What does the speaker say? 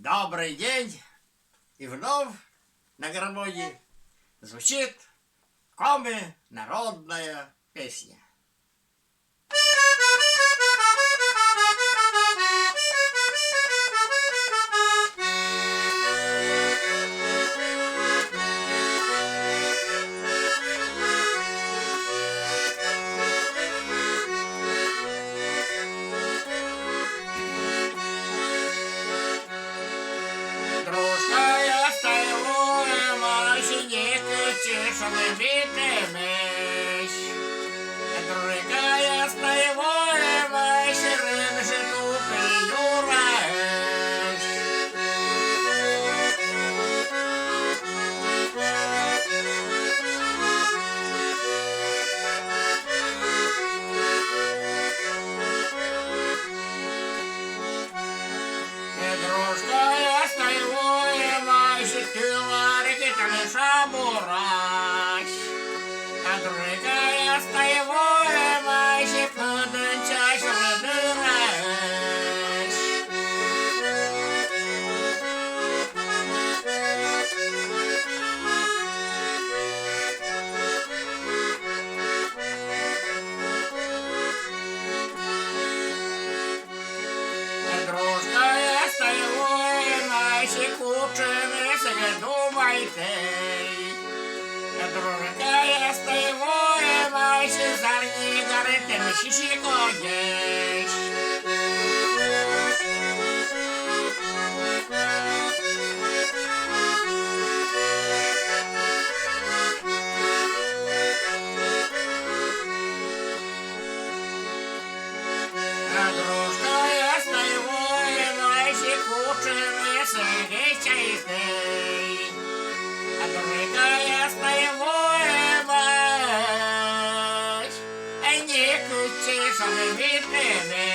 Добрый день! И вновь на гармонии звучит коми народная песня. Тишины битый меч, другая стоевая мощь, рыбжи тупый юрач. Дружкая стоевая мощь, ты ларики, ты лиша бураш. Другая стоевая мощь, подачась рыдыраш. Дружкая стоевая мощь, кучами думайте. Другая стоевая мощь, зарни горы, ты мщищикоешь. Другая стоевая мощь, кучами сгичайте. Другая стоевая мощь, не кучишь, а витыми.